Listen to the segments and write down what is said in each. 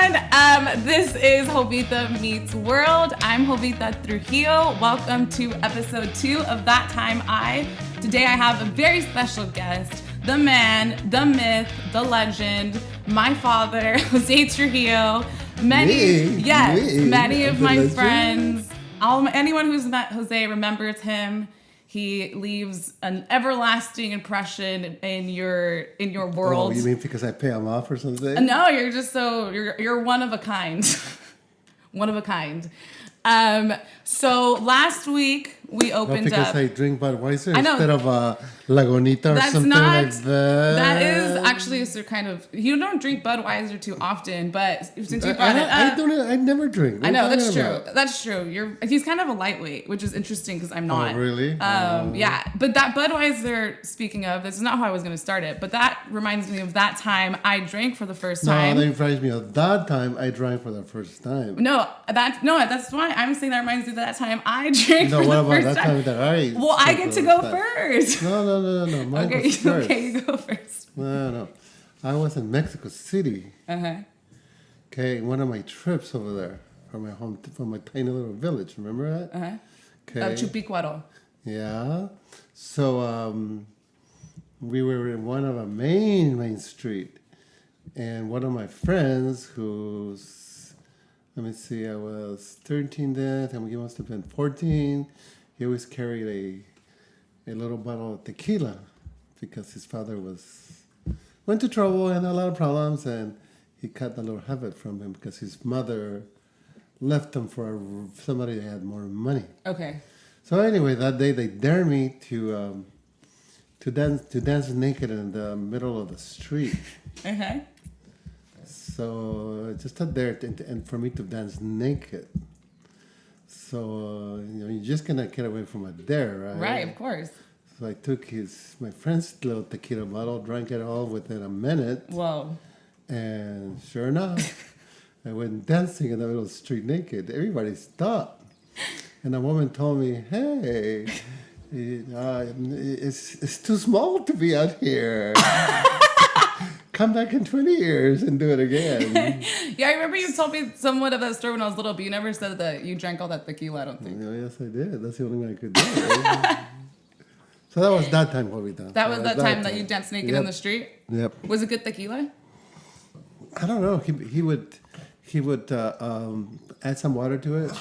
everyone. This is Jovita Meets World. I'm Jovita Trujillo. Welcome to episode 2 of That Time I. Today I have a very special guest, the man, the myth, the legend, my father, Jose Trujillo. Many of my friends, anyone who's met Jose remembers him. He leaves an everlasting impression in your world. Oh, you mean because I pay him off or something? No, you're just you're one of a kind. One of a kind. So last week we opened because up. I drink Budweiser instead of Lagunita or something like that. That is actually a kind of. You don't drink Budweiser too often, but since you brought it up, I never drink. I know that's true. That's true. He's kind of a lightweight, which is interesting because I'm not. Oh, really? Yeah, but that Budweiser. Speaking of, this is not how I was going to start it, but that reminds me of that time I drank for the first time. No, that reminds me of that time I drank for the first time. That's why I'm saying that reminds me of that time I drank for the first time. What about that time that I? Well, I get to go first. No. Mine was first. Okay, you go first. No. I was in Mexico City. Uh-huh. Okay, one of my trips over there from my tiny little village. Remember that? Uh-huh. Okay. Chupicuaro. Yeah. So we were in one of a main street, and one of my friends who's, let me see, I was 13 then, and he must have been 14. He always carried a little bottle of tequila because his father went to trouble and had a lot of problems, and he cut the little habit from him because his mother left him for somebody that had more money. Okay. So anyway, that day they dared me to dance naked in the middle of the street. Okay. So just out there, and for me to dance naked. So you're just gonna get away from a dare, right? Right, of course. So I took my friend's little tequila bottle, drank it all within a minute. Whoa. And sure enough, I went dancing in the middle of the street naked. Everybody stopped. And a woman told me, hey, it's too small to be out here. Come back in 20 years and do it again. Yeah, I remember you told me somewhat of that story when I was little, but you never said that you drank all that tequila, I don't think. Yes, I did. That's the only way I could do it. So that was that time, Jovita. That was that time that you danced naked in the street? Yep. Was it good tequila? I don't know. He would add some water to it.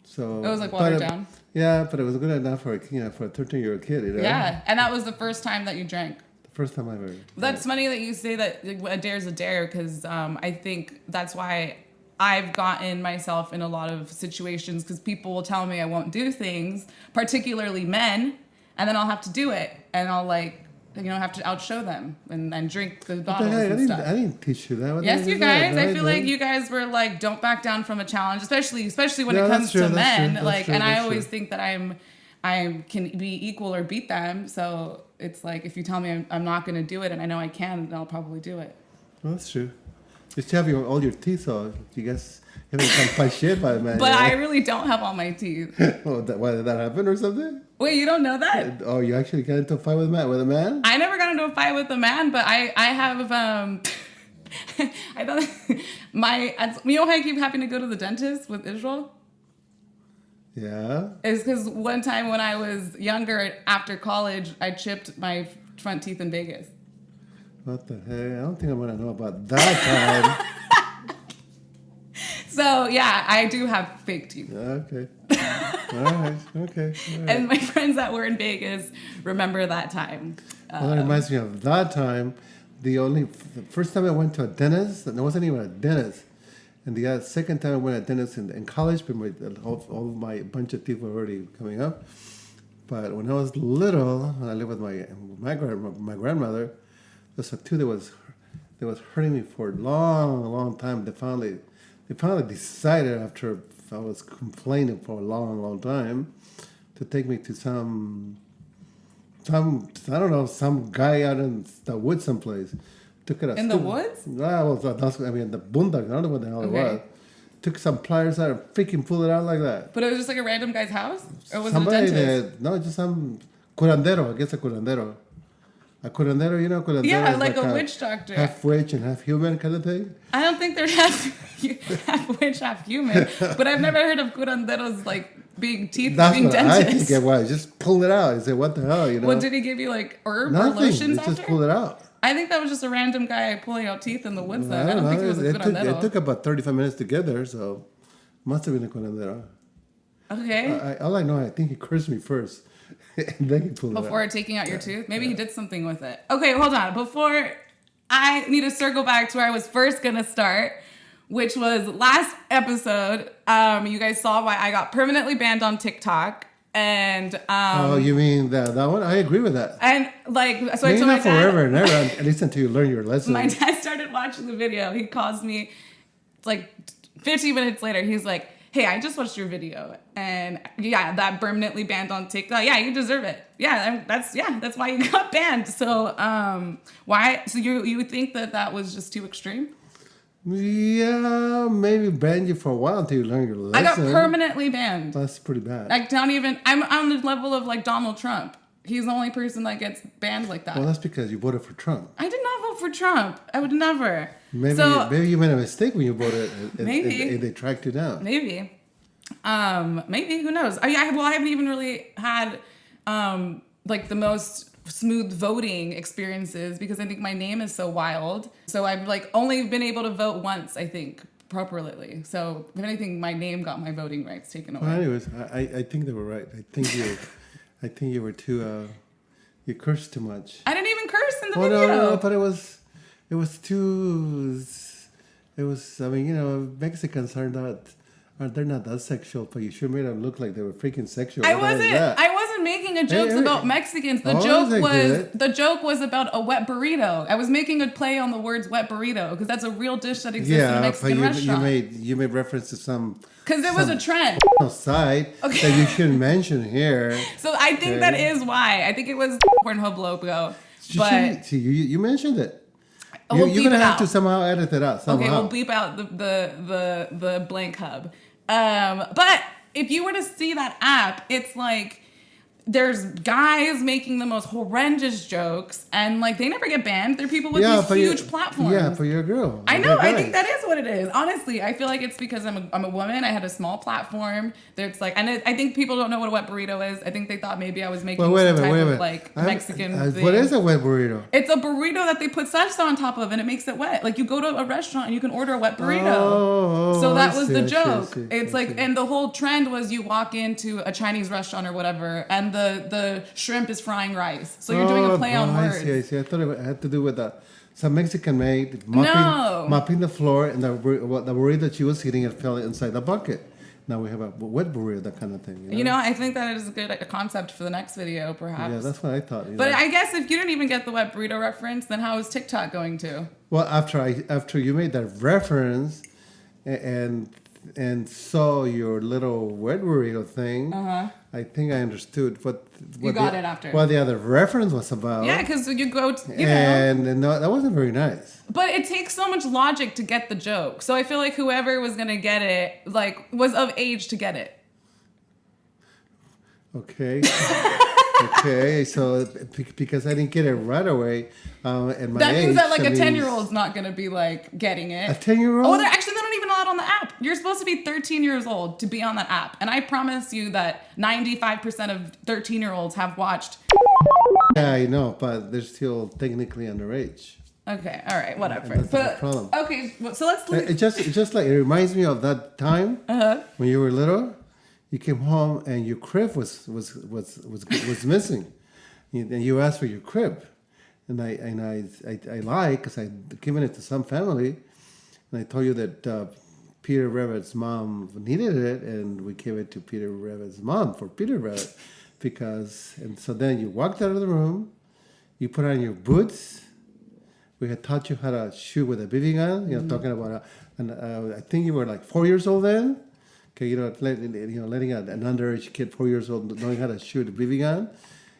So it was like watered down? Yeah, but it was good enough for a 13-year-old kid, you know? Yeah, and that was the first time that you drank. First time I ever. That's funny that you say that a dare is a dare, because I think that's why I've gotten myself in a lot of situations, because people will tell me I won't do things, particularly men, and then I'll have to do it, and I'll have to outshow them and drink the bottles and stuff. I didn't teach you that. Yes, you guys. I feel like you guys were like, don't back down from a challenge, especially when it comes to men. I always think that I can be equal or beat them. So it's like, if you tell me I'm not going to do it and I know I can, then I'll probably do it. Well, that's true. Just have all your teeth off. You guys haven't come fight shit by a man. But I really don't have all my teeth. Why did that happen or something? Wait, you don't know that? Oh, you actually got into a fight with a man? I never got into a fight with a man, but I have I thought you know how I keep having to go to the dentist with Israel? Yeah. It's because one time when I was younger, after college, I chipped my front teeth in Vegas. What the heck? I don't think I'm going to know about that time. So, yeah, I do have fake teeth. Okay. All right. Okay. All right. And my friends that were in Vegas remember that time. Well, that reminds me of that time. The first time I went to a dentist, and it wasn't even a dentist. And the second time I went to a dentist in college, but all of my bunch of teeth were already coming up. But when I was little, when I lived with my grandmother, there's a tooth that was hurting me for a long time. They finally decided, after I was complaining for a long time, to take me to some guy out in the woods someplace. Took it in the woods? Well, the boondock. I don't know what the hell it was. Took some pliers out and freaking pulled it out like that. But it was just like a random guy's house? Or was it a dentist? No, just some curandero. I guess a curandero. A curandero, you know, curandero Yeah, is like a witch doctor. half witch and half human kind of thing. I don't think they're half witch, half human. But I've never heard of curanderos like being That's being what I think dentists. it was. Just pull it out. I said, what the hell, you know? What did he give you, like herb or Nothing. lotions They just after? pull it out. I think that was just a random guy pulling out teeth in the woods. Then I don't don't think know. it was a curandero. It took about 35 minutes to get there, so must have been a curandero. Okay. All I know, I think he cursed me first, and then he pulled it out. Before taking out your tooth, maybe he did something with it. Okay, hold on. Before I need to circle back to where I was first gonna start, which was last episode. You guys saw why I got permanently banned on TikTok. And Oh, you mean that one? I agree with that. and like so I Maybe told my not dad forever and ever, at least until you learn your lesson. my dad started watching the video. He calls me like 15 minutes later. He's like, hey, I just watched your video. And yeah, that permanently banned on TikTok. Yeah, you deserve it. That's why you got banned. So why? So you think that was just too extreme? Yeah, maybe ban you for a while until you learn your lesson. I got permanently banned. That's pretty bad. Like, don't even, I'm on the level of like Donald Trump. He's the only person that gets banned like that. Well, that's because you voted for Trump. I did not vote for Trump. I would never. Maybe you made a mistake when you voted and they tracked you down. Maybe, who knows? I haven't even really had like the most smooth voting experiences because I think my name is so wild. So I've like only been able to vote once, I think, properly. So if anything, my name got my voting rights taken away. Well, anyways, I think they were right. I think you were too you cursed too much. I didn't even curse in the Well, video. no, but it was too. It was. I mean, you know, Mexicans they're not that sexual, but you sure made them look like they were freaking sexual. I What the hell is that? wasn't making a jokes Hey, about Mexicans. oh, The joke was about a wet burrito. I was making a play on the words wet burrito because that's a real dish that exists in a Mexican restaurant. You made reference to some. Because there was a trend. Site that you shouldn't mention here. So I think that is why. I think it was Pornhub logo. But You mentioned it. We'll You're beep gonna it have out. to somehow edit it out. Somehow. Okay, we'll bleep out the blank hub. But if you were to see that app, it's like there's guys making the most horrendous jokes, and like they never get banned. They're people with these huge platforms. Yeah, but you're a girl. I know. I think that is what it is. Honestly, I feel like it's because I'm a woman. I had a small platform. There's like, and I think people don't know what a wet burrito is. I think they thought maybe I was making some type of like Mexican thing. What is a wet burrito? It's a burrito that they put salsa on top of, and it makes it wet. Like you go to a restaurant and you can order a wet burrito. So that was the joke. It's like, and the whole trend was you walk into a Chinese restaurant or whatever, and the shrimp is frying rice. So you're doing a play on words. I see. I thought it had to do with some Mexican maid No. mopping the floor, and the burrito that she was eating, it fell inside the bucket. Now we have a wet burrito, that kind of thing. You know, I think that is a good concept for the next video, perhaps. Yeah, that's what I thought. But I guess if you didn't even get the wet burrito reference, then how is TikTok going to? Well, after you made that reference, and saw your little wet burrito thing, I think I understood what You got it after. What the other reference was about. Yeah, because you go to, and no, that wasn't very nice. But it takes so much logic to get the joke. So I feel like whoever was going to get it, like, was of age to get it. Okay. Okay, so because I didn't get it right away, and my that means age, that like a 10-year-old's not going to be like getting it. A 10-year-old? Oh, they're not even allowed on the app. You're supposed to be 13 years old to be on that app, and I promise you that 95% of 13-year-olds have watched. Yeah, I know, but they're still technically underage. Okay, all right, whatever. That's not a problem. Okay, so let's. It just like it reminds me of that time when you were little. You came home and your crib was missing, and you asked for your crib, and I lied because I'd given it to some family, and I told you that Peter Rabbit's mom needed it, and we gave it to Peter Rabbit's mom for Peter Rabbit, and so then you walked out of the room, you put on your boots. We had taught you how to shoot with a BB gun. You know, talking about, I think you were like 4 years old then. Okay, letting an underage kid, 4 years old, knowing how to shoot a BB gun.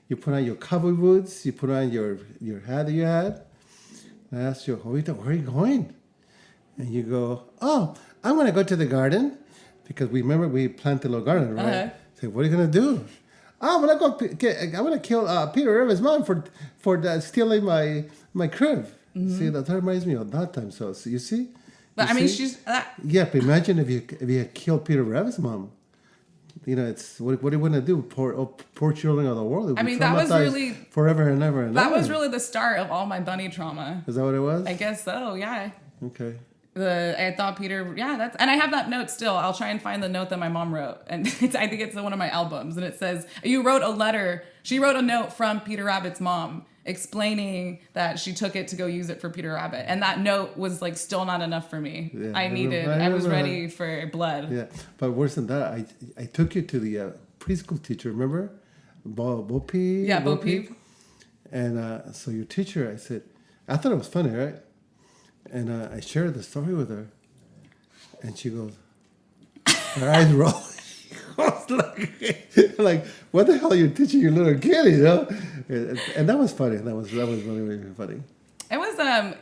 You put on your cowboy boots. You put on your hat that you had. I asked you, Jovita, where are you going? And you go, oh, I'm going to go to the garden because we planted a little garden, right? I said, what are you going to do? I'm gonna kill Peter Rivers' mom for stealing my crib. See, that reminds me of that time. So you see, But You I mean, see? she's Yeah, but imagine if you had killed Peter Rabbit's mom. You know, it's what are you gonna do? Poor children of the world. They'll I be mean, that was traumatized really forever and ever and that ever. was really the start of all my bunny trauma. Is that what it was? I guess so. Yeah. Okay. I thought Peter, yeah, that's, and I have that note still. I'll try and find the note that my mom wrote, and I think it's one of my albums, and it says you wrote a letter. She wrote a note from Peter Rabbit's mom explaining that she took it to go use it for Peter Rabbit, and that note was like still not enough for me. Yeah, I was ready for blood. Yeah, but worse than that, I took you to the preschool teacher. Remember, Bo Peep? Yeah, Bo Peep. And so your teacher, I thought it was funny, right? And I shared the story with her, and she goes, her eyes roll. She goes like, what the hell are you teaching your little kid, you know? And that was funny. That was really, really funny. It was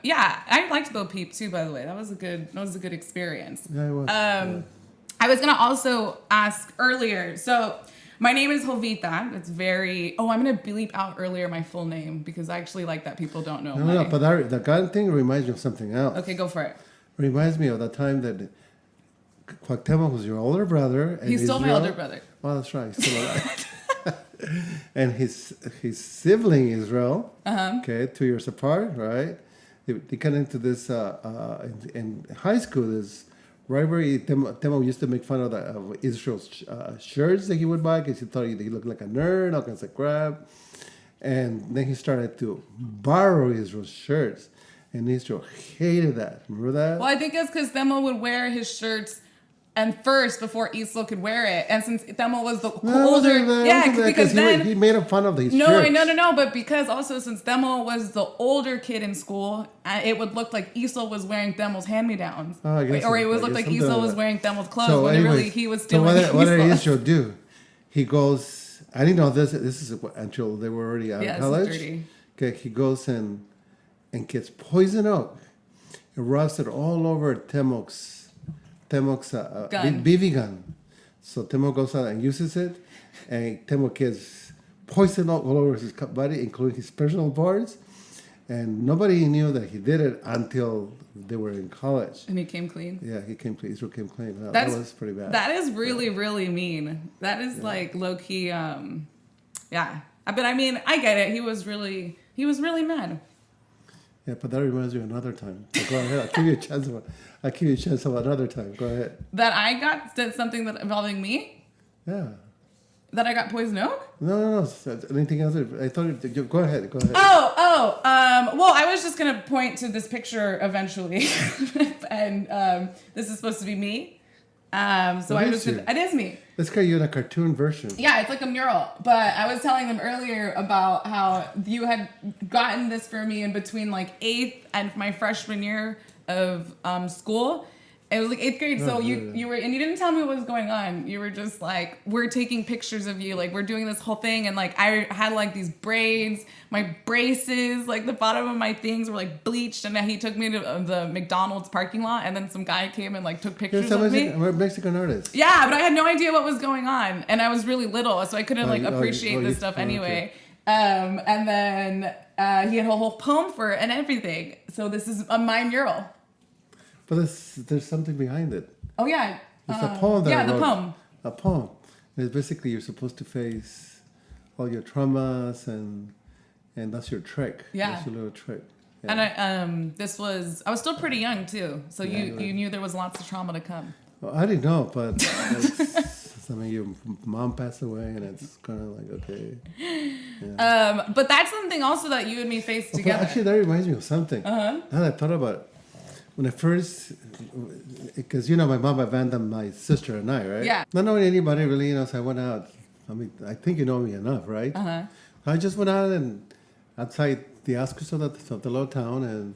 yeah, I liked Bo Peep too, by the way. That was a good experience. Yeah, it was. I was gonna also ask earlier. So my name is Jovita. It's very. Oh, I'm gonna bleep out earlier my full name because I actually like that people don't know. No, but the gun thing reminds me of something else. Okay, go for it. Reminds me of the time that Cuauhtemoc was your older brother. And He's still my older brother. Well, that's right. He's still alive. And his sibling Israel. Okay, 2 years apart, right? They got into this in high school. This rivalry. Temo used to make fun of Israel's shirts that he would buy because he thought he looked like a nerd, all kinds of crap. And then he started to borrow Israel's shirts, and Israel hated that. Remember that? Well, I think it's because Themo would wear his shirts and first before Isla could wear it, and since Themo was the older, because then he made fun of these. No, shirts. no, but because also since Themo was the older kid in school, it would look like Isla was wearing Themo's hand-me-downs, or it would look like Isla was wearing Themo's clothes when really he was stealing. So what did Israel do? He goes. I didn't know this. This is until they were already out of college. This is dirty. Okay, he goes and gets poison oak and rubs it all over Temoc's BB gun. So Temo goes out and uses it, and Temo gets poison all over his body, including his personal parts. And nobody knew that he did it until they were in college. And he came clean. Yeah, he came clean. Israel came clean. That was pretty bad. That is really, really mean. That is like low key. Yeah, but I mean, I get it. He was really mad. Yeah, but that reminds me of another time. So go ahead. I'll give you a chance of another time. Go ahead. That I did something that involving me? Yeah. That I got poison oak? No. Anything else? I thought go ahead. Well, I was just gonna point to this picture eventually, and this is supposed to be me. It is me. Let's get you in a cartoon version. Yeah, it's like a mural. But I was telling them earlier about how you had gotten this for me in between like 8th and my freshman year of school. It was like 8th grade, so you were, and you didn't tell me what was going on. You were just like, we're taking pictures of you, like we're doing this whole thing, and like I had like these braids, my braces, like the bottom of my things were like bleached, and then he took me to the McDonald's parking lot, and then some guy came and like took pictures of me. I'm a Mexican artist. Yeah, but I had no idea what was going on, and I was really little, so I couldn't appreciate this stuff anyway. Okay. And then he had a whole poem for it and everything. So this is my mural. But there's something behind it. Oh, yeah. It's a poem that I wrote. The poem. A poem. And it's basically you're supposed to face all your traumas, and that's your trick. Yeah. That's your little trick. Yeah. And I was still pretty young, too. So you knew there was lots of trauma to come. Well, I didn't know, but your mom passed away, and it's kind of like, okay. Yeah. But that's something also that you and me faced together. But actually, that reminds me of something. Uh-huh. Now that I thought about it. When I first, because my mom abandoned my sister and I, right? Yeah. Not knowing anybody really, so I went out. I mean, I think you know me enough, right? Uh-huh. I just went out and outside the outskirts of the little town, and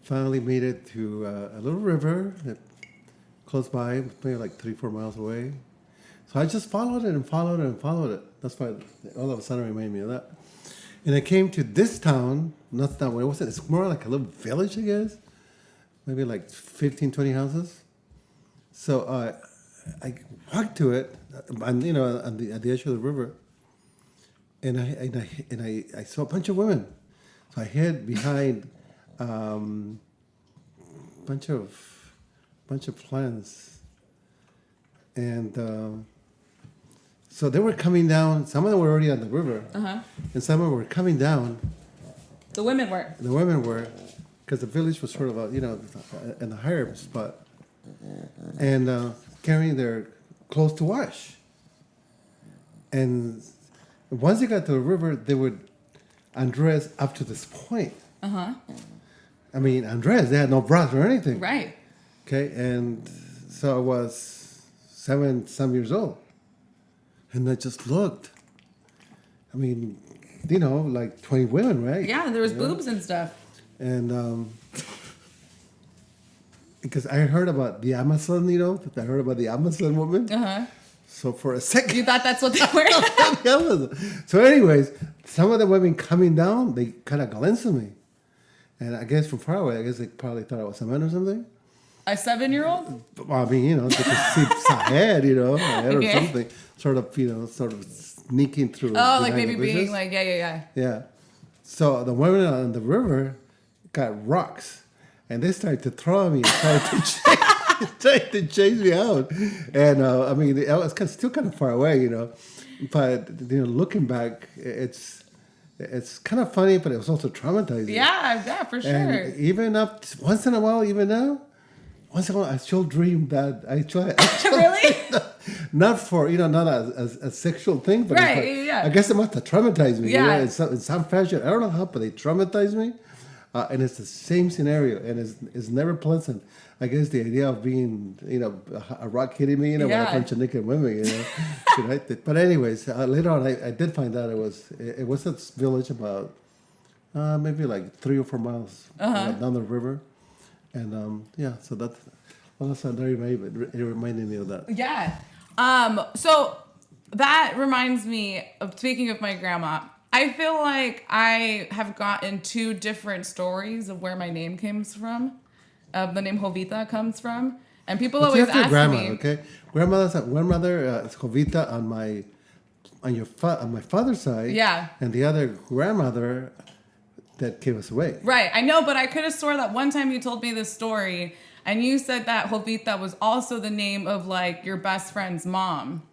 finally made it to a little river that close by, maybe like 3-4 miles away. So I just followed it and followed it and followed it. That's why all of a sudden it reminded me of that. And I came to this town, not that way. It's more like a little village, I guess. Maybe like 15, 20 houses. So I walked to it, and at the edge of the river, I saw a bunch of women. So I hid behind bunch of plants, and so they were coming down. Some of them were already on the river, and some of them were coming down. The women were. The women were, because the village was sort of in the higher spot, and carrying their clothes to wash. And once they got to the river, they would undress up to this point. I mean, undressed. They had no bras or anything. Right. Okay, and so I was 7 years old, and I just looked. I mean, like 20 women, right? Yeah, there was boobs and stuff. And because I heard about the Amazon, I heard about the Amazon woman. So for a second, You thought that's what they were? So anyways, some of the women coming down, they kind of glanced at me. And I guess from far away, I guess they probably thought I was a man or something. A 7-year-old? Well, I mean, they could see a head, or something. Sort of sneaking through. Oh, like maybe the bushes. being like, yeah. Yeah. So the women on the river got rocks, and they started to throw me and tried to chase me out. And I mean, I was still kind of far away, But looking back, it's kind of funny, but it was also traumatizing. Yeah, for sure. And even once in a while, even now, once in a while, I still dream that I try. Really? Not for not a sexual thing, but Right, it's yeah. I guess it must have traumatized me. Yeah. In some fashion. I don't know how, but they traumatized me, and it's the same scenario, and it's never pleasant. I guess the idea of being, a rock hitting me, with a bunch of naked women, But anyways, later on, I did find out it was a village about maybe like 3 or 4 miles down the river, and so that's it reminded me of that. Yeah. So that reminds me of, speaking of my grandma, I feel like I have gotten 2 different stories of where my name comes from. The name Jovita comes from, and people always ask me. Okay, grandmother is Jovita on my father's side. Yeah. And the other grandmother that gave us away. Right, I know, but I could have swore that one time you told me this story, and you said that Jovita was also the name of like your best friend's mom.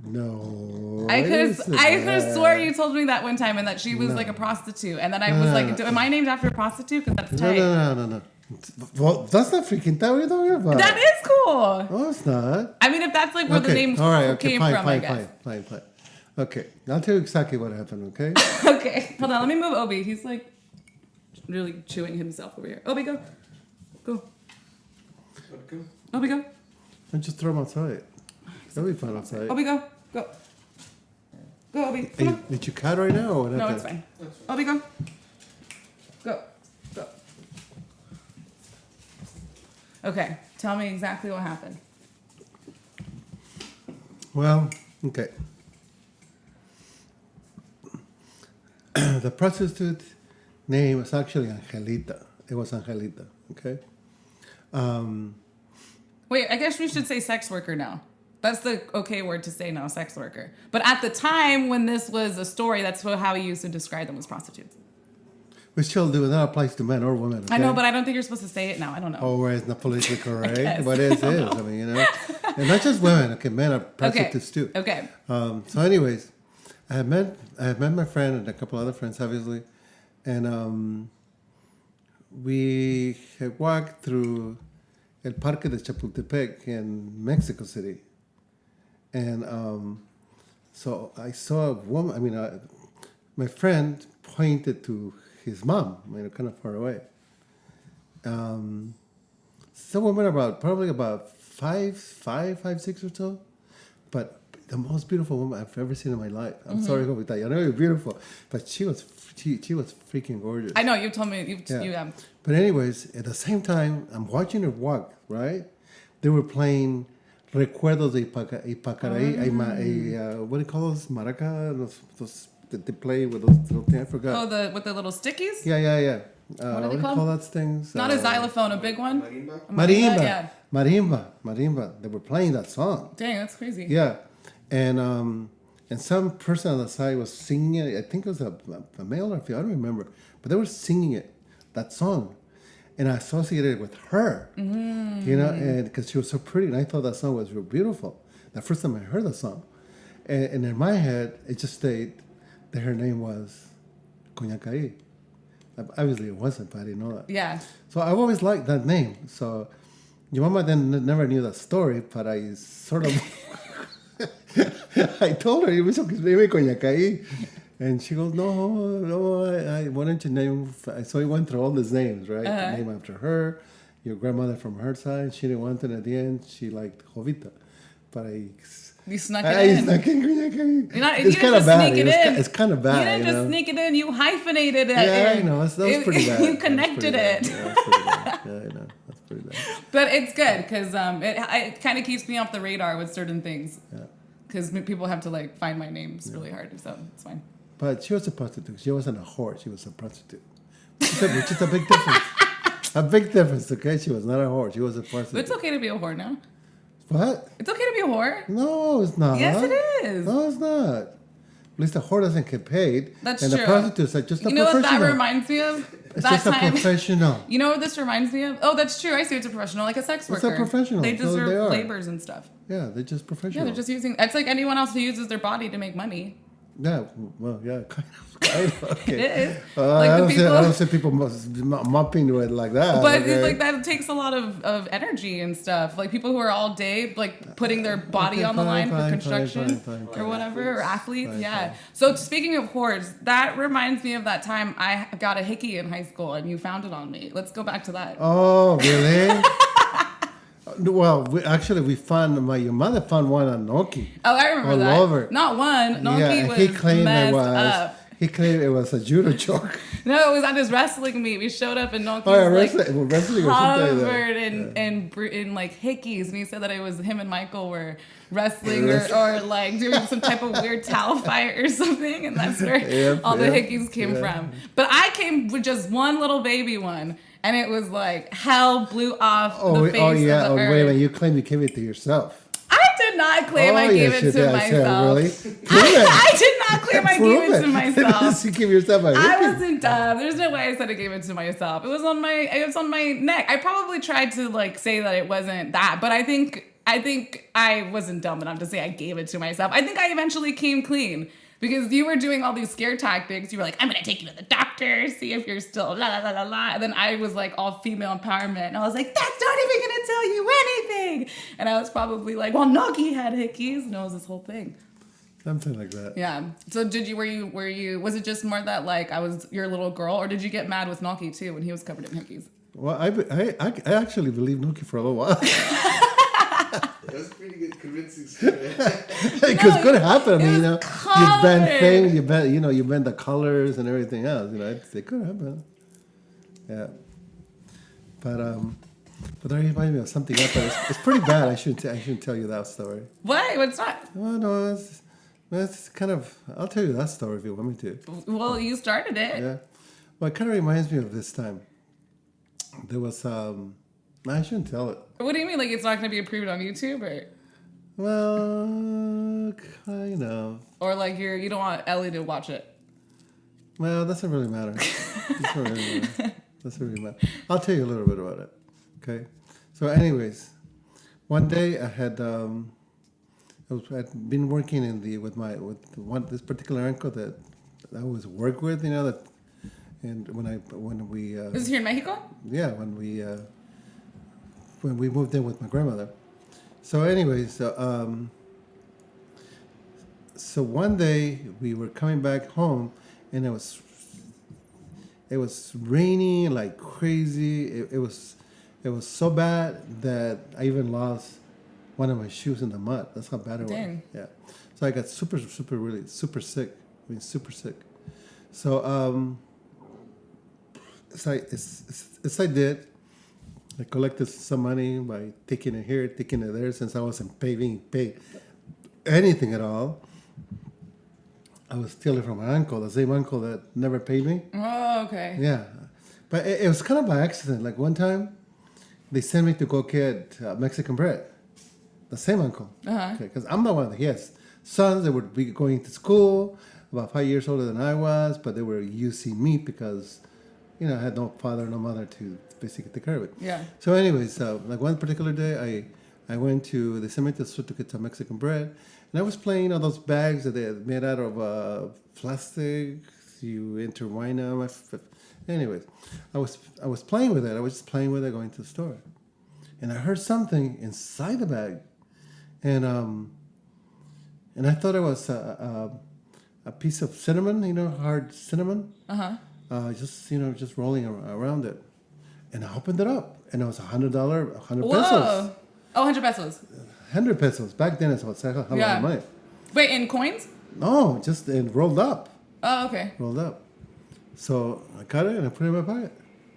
No. I could have swore you told me that one time, and that she was like a prostitute, and then I was like, am I named after a prostitute? Because that's tight. No. Well, that's not freaking tight. What are you talking about? That is cool. No, it's not. I mean, if that's like where the name came from, I guess. Fine. Okay, I'll tell you exactly what happened, okay? Okay, hold on. Let me move Obi. He's like really chewing himself over here. Obi, go. Obi, go. And just throw him outside. That'll be fun outside. Obi, go. Go, Obi. Hey, did you cut right now or what No, happened? it's fine. Obi, go. Go. Okay, tell me exactly what happened. Well, okay. The prostitute name was actually Angelita. It was Angelita, okay? Wait, I guess we should say sex worker now. That's the okay word to say now, sex worker. But at the time when this was a story, that's how he used to describe them as prostitutes. We still do. That applies to men or women. Okay? I know, but I don't think you're supposed to say it now. I don't know. Oh, where it's not politically correct. guess. But it is. I mean, and not just women. Okay, men are prostitutes too. Okay. So, anyways, I had met my friend and a couple other friends, obviously, and we had walked through El Parque de Chapultepec in Mexico City, and so I saw a woman. I mean, my friend pointed to his mom, kind of far away. Some woman probably about 5'6" or so, but the most beautiful woman I've ever seen in my life. I'm sorry, Jovita. I know you're beautiful, but she was freaking gorgeous. I know, you told me. You. But anyways, at the same time, I'm watching her walk, right? They were playing Recuerdos de Ipacaraí. What do you call those? Maraca? Those that they play with those little things. I forgot. Oh, with the little stickies? Yeah. What are they what do you called? call those things? Not a xylophone, a big one? Marimba. Yeah. Marimba. They were playing that song. Dang, that's crazy. Yeah. And and some person on the side was singing it. I think it was a male or a female, I don't remember, but they were singing it, that song, and I associated it with her, and because she was so pretty, and I thought that song was real beautiful. The first time I heard the song, and in my head, it just stayed that her name was Coñacay. Obviously, it wasn't, but I didn't know that. Yeah. So I've always liked that name. So your mama then never knew that story, but I sort of I told her, and she goes, no, why don't you name? So we went through all these names, right? Name after her, your grandmother from her side. She didn't want it. At the end, she liked Jovita, but You snuck it in. Snuck in. It's kind of bad. It's kind of bad. You didn't just sneak it in. You hyphenated it. Yeah, I know. That was pretty bad. You connected it. Yeah, that's pretty bad. Yeah, I know. That's pretty bad. But it's good because it kind of keeps me off the radar with certain things. Yeah. Because people have to like find my names really hard, so it's fine. But she was a prostitute. She wasn't a whore. She was a prostitute. Which is a big difference. A big difference, okay? She was not a whore. She was a prostitute. But it's okay to be a whore now. What? It's okay to be a whore. No, it's not. Yes, it is. No, it's not. At least the whore doesn't get paid. That's and true. And the prostitutes are just a professional. You know what that reminds me of? It's that just a professional. You know what this reminds me of? Oh, that's true. I see it's a professional, like a sex worker. It's a professional. They deserve so they labors and stuff. Yeah, they're just professional. Yeah, they're just using... It's like anyone else who uses their body to make money. Yeah, well, yeah, kind of. Okay. It is. Like I don't see people mopping to it like that. But okay? it's like that takes a lot of energy and stuff. Like people who are all day like putting their body on the line for construction or whatever, or athletes. Yeah. So speaking of whores, that reminds me of that time I got a hickey in high school and you found it on me. Let's go back to that. Oh, really? Well, we found your mother found one on Noki. Oh, I remember that. All over. Not one. Noki was he claimed messed it was. up. He claimed it was a judo choke. No, it was at his wrestling meet. We showed up and Noki was wrestling covered in like hickeys, and he said that it was him and Michael were wrestling or like doing some type of weird towel fight or something, and that's where the hickeys came from. But I came with just one little baby one. And it was like hell blew off the face of the earth. Wait a minute. You claim you gave it to yourself. I did not claim I gave it to myself. Really? I did not claim I gave it to myself. You give yourself a I wasn't dumb. There's no way I said I gave it to myself. It was on my neck. I probably tried to like say that it wasn't that, but I think I wasn't dumb enough to say I gave it to myself. I think I eventually came clean. Because you were doing all these scare tactics. You were like, I'm going to take you to the doctor, see if you're still la, la, la, la, la. And then I was like all female empowerment. And I was like, that's not even going to tell you anything. And I was probably like, well, Noki had hickeys. And it was this whole thing. Something like that. Yeah. So were you, was it just more that like I was your little girl? Or did you get mad with Noki too when he was covered in hickeys? Well, I actually believed Noki for a little while. That was pretty good, convincing story. Because it could happen. I mean, you bend things, you bend the colors and everything else. It could happen. Yeah. But that reminds me of something else. But it's pretty bad. I shouldn't tell you that story. Why? What's that? Well, no, it's kind of. I'll tell you that story if you want me to. Well, you started it. Yeah. Well, it kind of reminds me of this time. There was I shouldn't tell it. What do you mean? Like it's not going to be approved on YouTube, or? Well, kind of. Or like you don't want Ellie to watch it. Well, that doesn't really matter. Doesn't really matter. I'll tell you a little bit about it. Okay. So, anyways, one day I had I'd been working with this particular uncle that I always work with. And when we this is here in Mexico. Yeah, when we moved in with my grandmother. So anyways, so one day we were coming back home, and it was raining like crazy. It was so bad that I even lost one of my shoes in the mud. That's how bad it was. Yeah. So I got really super sick. I mean, super sick. So I did. I collected some money by taking it here, taking it there, since I wasn't paying anything at all. I was stealing from my uncle, the same uncle that never paid me. Oh, okay. Yeah. But it was kind of by accident. Like one time, they sent me to go get Mexican bread. The same uncle. Uh-huh. Okay, because I'm the one that he has sons that would be going to school, about 5 years older than I was, but they were using me because, I had no father, no mother to basically take care of it. Yeah. So anyways, like one particular day, I went to the cemetery to get some Mexican bread, and I was playing all those bags that they had made out of plastic. You intertwine them. Anyways, I was playing with it. I was just playing with it, going to the store, and I heard something inside the bag, and I thought it was a piece of cinnamon, hard cinnamon. Just rolling around it, and I opened it up, and it was $100, 100 Whoa. pesos. Oh, 100 pesos. 100 pesos. Back then, it was a lot of money. Wait, in coins? No, just rolled up. Oh, okay. Rolled up. So I cut it and I put it in my pocket.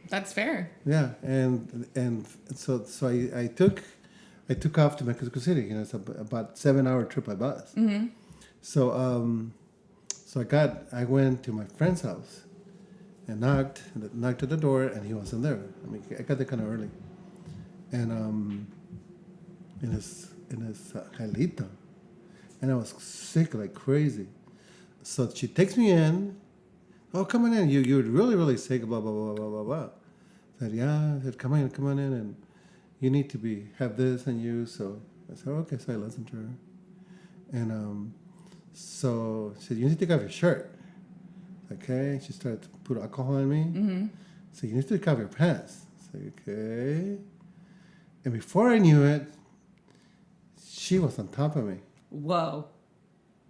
That's fair. Yeah, and so I took off to Mexico City. It's about 7-hour trip by bus. Mm-hmm. So I went to my friend's house and knocked at the door, and he wasn't there. I mean, I got there kind of early, and in his Jalita, and I was sick like crazy. So she takes me in. Oh, come on in. You're really, really sick. Blah blah blah blah blah blah. I said, yeah. I said, come on in, and you need to have this and you. So I said, okay. So I listened to her, and so she said, you need to take off your shirt. Okay. She started to put alcohol on me. Mm-hmm. So you need to take off your pants. I said, okay. And before I knew it, she was on top of me. Whoa.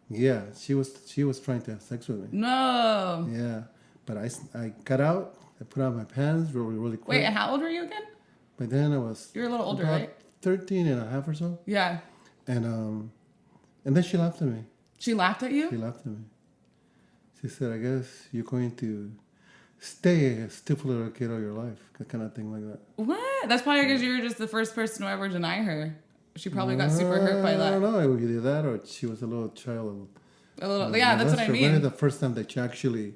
Yeah, she was trying to have sex with me. No. Yeah, but I got out. I put on my pants really, really quick. Wait, and how old were you again? By then I was... You were a little older, about right? 13 and a half or so. Yeah. And then she laughed at me. She laughed at you? She laughed at me. She said, I guess you're going to stay a stupid little kid all your life. Kind of thing like that. What? That's probably because you were just the first person to ever deny her. She probably got super hurt by that. I don't know. Either that or she was a little child. A little, yeah, that's what I mean. Maybe the first time that she actually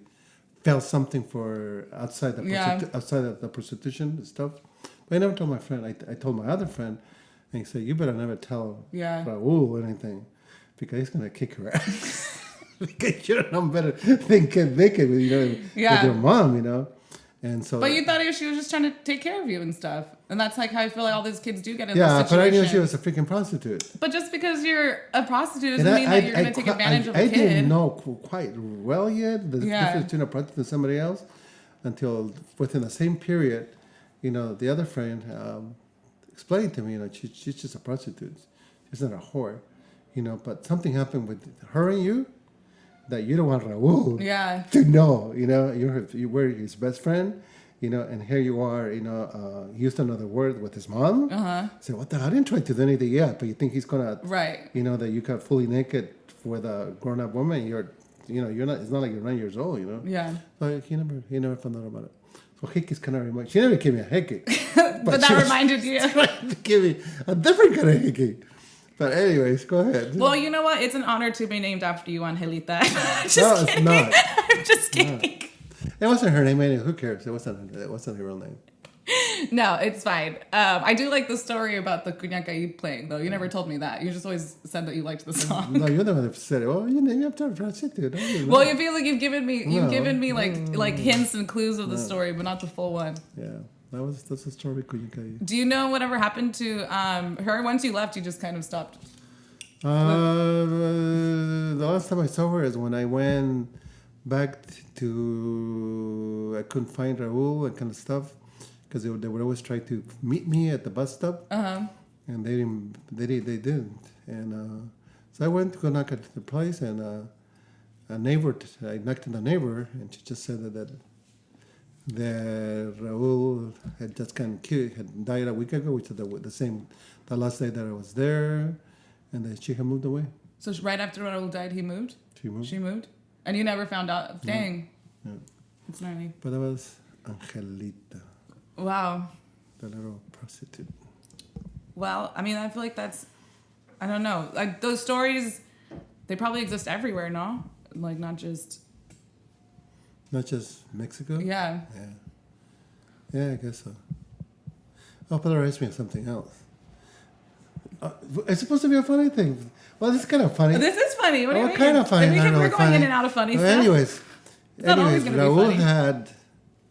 felt something for outside of the prostitution stuff. But I never told my friend. I told my other friend, and he said, "You better never tell Raul anything, because he's gonna kick her ass. Because you don't know better than they can, with your mom, And so, but you thought she was just trying to take care of you and stuff, and that's like how I feel like all these kids do get in. Yeah, this but I situation. knew she was a freaking prostitute. But just because you're a prostitute doesn't mean that you're going to take advantage of a kid. I didn't know quite well yet the difference between a prostitute and somebody else until within the same period, the other friend explained to me, she's just a prostitute. She's not a whore, but something happened with her and you that you don't want Raul to know, you were his best friend, and here you are, used another word with his mom. Say, what the hell? I didn't try to do anything yet, but you think he's gonna, right? That you got fully naked with a grown-up woman. You're not. It's not like you're 9 years old, Yeah. But he never found out about it. So hickey's kind of reminds. She never gave me a hickey, but that reminded you. To give me a different kind of hickey. But anyways, go ahead. Well, you know what? It's an honor to be named after you, Angelita. It's not. I'm just kidding. It wasn't her name. Anyway, who cares? It wasn't her real name. No, it's fine. I do like the story about the Kunyaka'i playing, though. You never told me that. You just always said that you liked the song. No, you're the one that said it. Oh, you named me after a prostitute. Well, you feel like you've given me like hints and clues of the story, but not the full one. Yeah. That's the story of Kunyaka'i. Do you know whatever happened to her once you left? You just kind of stopped. The last time I saw her is when I went back I couldn't find Raul and kind of stuff, because they would always try to meet me at the bus stop, and they didn't, and so I went to go knock at the place, and I knocked on the neighbor, and she just said that Raul had just had died a week ago, which is the last day that I was there, and that she had moved away. So right after Raul died, he moved? She moved? And you never found out? Dang. Yeah. It's gnarly. But that was Angelita. Wow. The little prostitute. Well, I mean, I feel like that's, I don't know. Like, those stories, they probably exist everywhere, no? Like, not just Mexico? Yeah. Yeah, I guess so. Oh, but that reminds me of something else. It's supposed to be a funny thing. Well, this is kind of funny. This is funny. What do you What mean? kind of funny? We're Not really going funny. in and out of funny Well, stuff. Anyways, not always gonna be Raul funny. had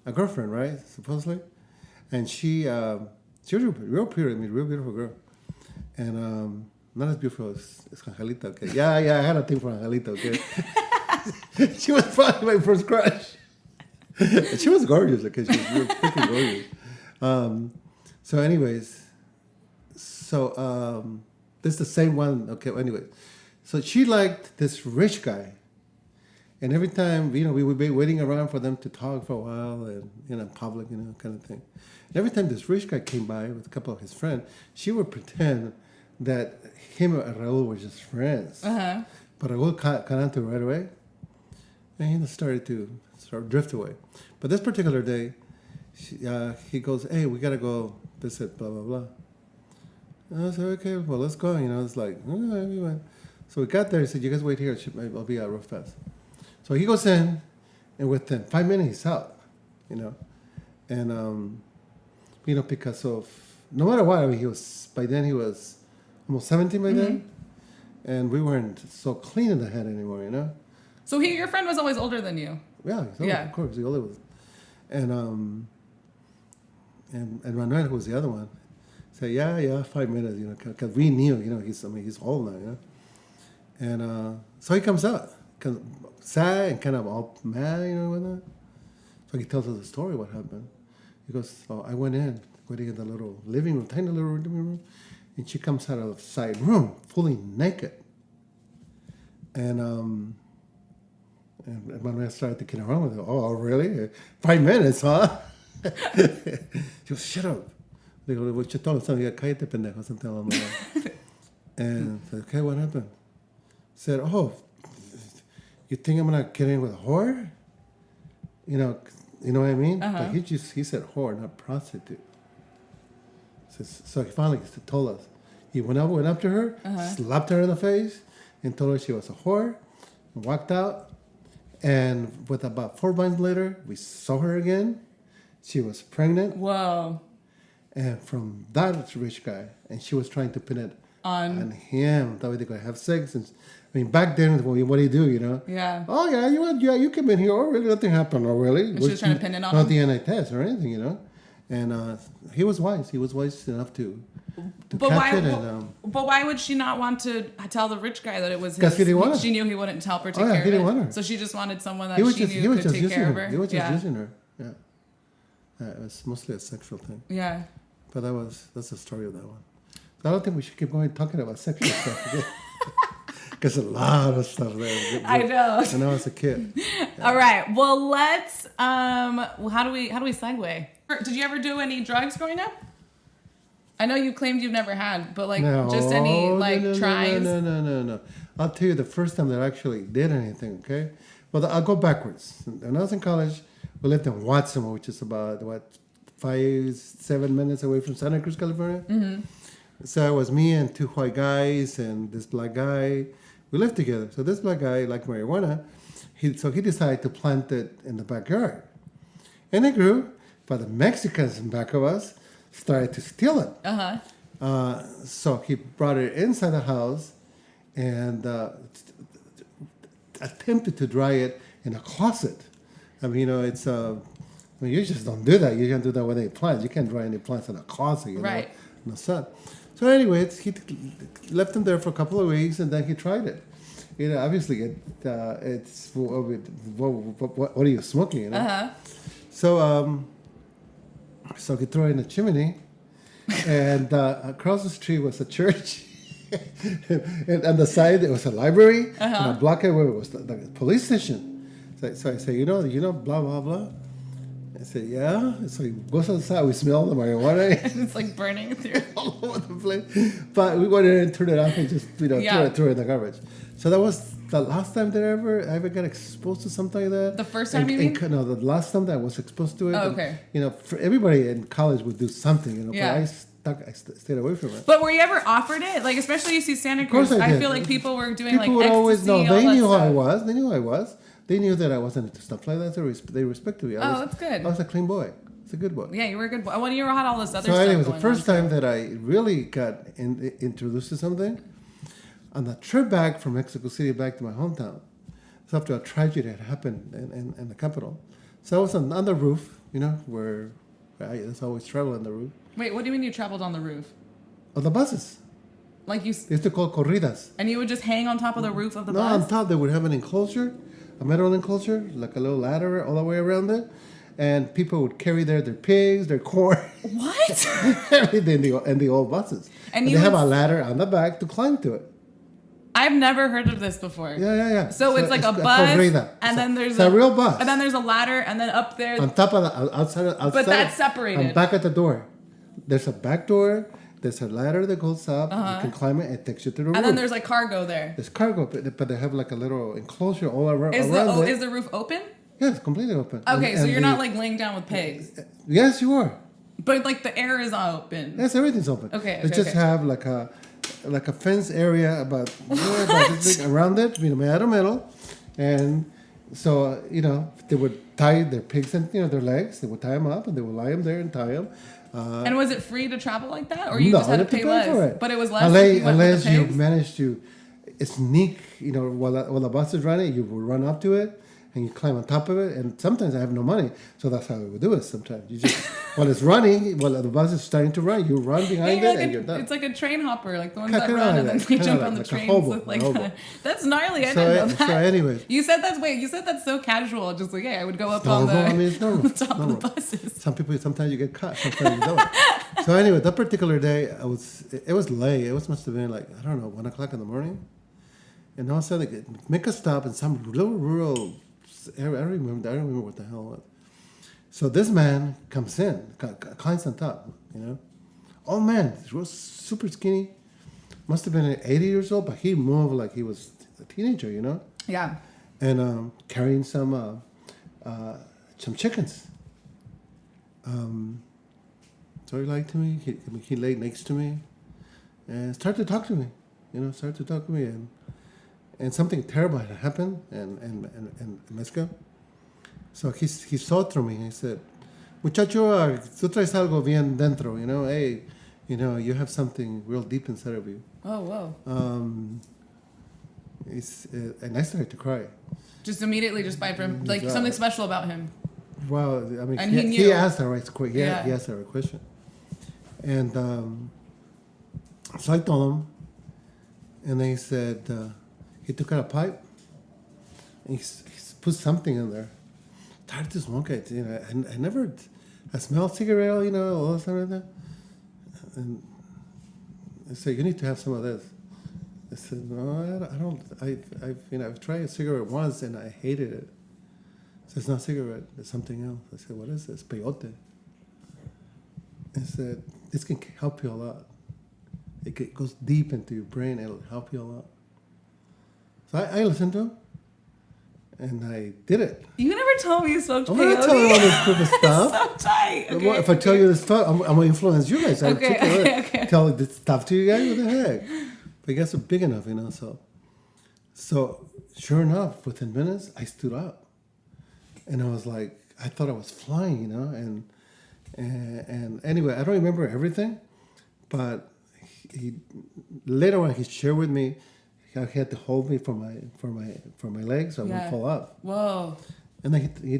a girlfriend, right? Supposedly, and she was a real pretty, real beautiful girl, and not as beautiful as Angelita. Okay, yeah, I had a thing for Angelita. Okay, she was probably my first crush. She was gorgeous. Okay, she was real freaking gorgeous. So, anyways, this is the same one. Okay, anyway, so she liked this rich guy. And every time, we would be waiting around for them to talk for a while and, in public, kind of thing. And every time this rich guy came by with a couple of his friends, she would pretend that him and Raul were just friends. Uh-huh. But Raul caught on to it right away. And he started to drift away. But this particular day, he goes, hey, we got to go visit blah, blah, blah. And I said, okay, well, let's go. It's like, we went. So we got there. He said, you guys wait here. I'll be out real fast. So he goes in, and within 5 minutes, he's out, And, because of, no matter what, by then he was almost 17 by then. And we weren't so clean in the head anymore, So your friend was always older than you. Yeah, of course, he always was. And Manuel, who was the other one, said, yeah, 5 minutes, because we knew, he's old now, And so he comes out, sad and kind of all mad, whatnot. So he tells us the story, what happened. He goes, I went in the little living room, tiny little living room, and she comes out of the side room, fully naked. And Manuel started to kid around with her. Oh, really? 5 minutes, huh? She goes, shut up. They go, what you told something, cállate pendejo, something along the line. And I said, okay, what happened? Said, oh, you think I'm gonna get in with a whore? You know what I mean? Uh-huh. But he said whore, not prostitute. So he finally told us. He went up to her, slapped her in the face, and told her she was a whore, and walked out. And with about 4 months later, we saw her again. She was pregnant. Whoa. And from that rich guy, and she was trying to pin it on him. That way they could have sex. And back then, what do you do, Yeah. Oh, you came in here. Oh, really? Nothing happened. Oh, really? And she was trying to pin it on not him? the NI or anything, And he was wise. He was wise enough to catch it. But why would she not want to tell the rich guy that it was his? Because he didn't want her. She knew he wouldn't help her take Oh, yeah, care he of it. didn't want her. So she just wanted someone that he was she just, knew he was could just take using care her. of her. He was just Yeah. using her. Yeah. It was mostly a sexual thing. Yeah. But that's the story of that one. So I don't think we should keep going talking about sexual stuff. Because a lot of stuff there. I know. When I was a kid. All right. Well, let's. How do we segue? Did you ever do any drugs growing up? I know you claimed you've never had, but just any tries. No. I'll tell you the first time that I actually did anything. Okay. Well, I'll go backwards. When I was in college, we lived in Watson, which is about 5-7 minutes away from Santa Cruz, California. Mm-hmm. So it was me and 2 white guys and this black guy. We lived together. So this black guy liked marijuana. He decided to plant it in the backyard. And it grew, but the Mexicans in back of us started to steal it. Uh-huh. So he brought it inside the house and attempted to dry it in a closet. It's... you just don't do that. You can't do that with any plants. You can't dry any plants in a closet, Right. In the sun. So anyways, he left them there for a couple of weeks, and then he tried it. Obviously, it's what are you smoking? Uh-huh. So he threw it in the chimney, and across the street was a church, and on the side it was a library, and a block away was the police station. So I say, blah blah blah. I said, yeah. So he goes outside. We smell the marijuana. It's like burning through. All over the place. But we went in and turned it off and just, threw it in the garbage. So that was the last time that I ever got exposed to something like that. The first time you mean? No, the last time that I was exposed to it. Oh, okay. For everybody in college would do something, Yeah. But I stayed away from it. But were you ever offered it? Especially you see Santa Cruz. Of course I did. feel like people were doing People would ecstasy, always know. all They that knew who I stuff. was. They knew who I was. They knew that I wasn't into stuff like that. So they respected me. Oh, that's good. I was a clean boy. It's a good book. Yeah, you were a good boy. Well, you had all this other So stuff anyway, the going first on, time that I really got introduced to something, on the trip back from Mexico City back to my hometown, it's after a tragedy had happened in the capital. So I was on the roof, where I always travel on the roof Wait, what do you mean you traveled on the roof? of the buses. Like you... They used to call corridas. And you would just hang on top of the roof of the No, bus? on top they would have an enclosure, a metal enclosure, like a little ladder all the way around it. And people would carry their pigs, their corn, What? everything in the old buses. And you they have would- a ladder on the back to climb to it. I've never heard of this before. Yeah. So it's like a bus, corrida. and then there's it's a real bus. And then there's a ladder, and then up there... On top of the outside. But that's separated. On back at the door. There's a back door. There's a ladder that goes up. You can climb it. It takes you to the roof. And then there's like cargo there. There's cargo, but they have like a little enclosure all around it. Is the roof open? Yeah, it's completely open. Okay, so you're not like laying down with pigs. Yes, you are. But like the air is open. Yes, everything's open. Okay, They just okay. have like a fence area about this big around it, made of metal, and so they would tie their pigs and their legs. They would tie them up and they would lie them there and tie them. And was it free to travel like that, or you No, just had to you have to pay pay less? for it. But it was less if you went with unless the you pigs? manage to sneak. While the bus is running, you will run up to it and you climb on top of it. And sometimes I have no money, so that's how we would do it. Sometimes you just while it's running, while the bus is starting to run, you run behind Yeah, it and you're done. it's like a train hopper, like the ones Kinda that run and then like they that. jump Kinda on the like a trains hobo, with like a hobo. that's gnarly. I So, didn't know that. so anyways. You said that's so casual. Just like, hey, I would go up on Normal, the, I mean, it's normal. on the top of Normal. the buses. Sometimes you get caught, sometimes you don't. So anyway, that particular day, it was late. Must have been like, I don't know, 1 o'clock in the morning. And all of a sudden, they make a stop in some little rural area. I don't remember what the hell it was. So this man comes in, climbs on top, Old man, he was super skinny. Must have been 80 years old, but he moved like he was a teenager, Yeah. And carrying some chickens. So he liked me. He laid next to me, and started to talk to me. And something terrible had happened in Mexico. So he saw through me and he said, "Muchacho, tú traes algo bien dentro. Hey, you have something real deep inside of you." Oh, whoa. And I started to cry. Just immediately, just by from like Yeah. something special about him. Well, I mean, And he he knew. asked the right question. Yeah. He asked the right question. And so I told him, and then he said, he took out a pipe, and he put something in there. Started to smoke it. I smelled cigarette, all that stuff like that. And I said, "You need to have some of this." I said, "No, I don't. I've tried a cigarette once and I hated it." So it's not cigarette, it's something else. I said, "What is this?" Peyote. I said, "This can help you a lot. It goes deep into your brain, it'll help you a lot." So I listened to him, and I did it. You never told me you smoked I'm peyote. going to tell you all this stupid stuff. So tight. Okay. If I tell you this stuff, I'm going to influence you guys. Okay. Tell this stuff to you guys, what the heck? But you guys are big enough, So sure enough, within minutes, I stood up. And I was like, I thought I was flying, And anyway, I don't remember everything, but he later on he shared with me how he had to hold me for my legs so I wouldn't fall off. Whoa. And then he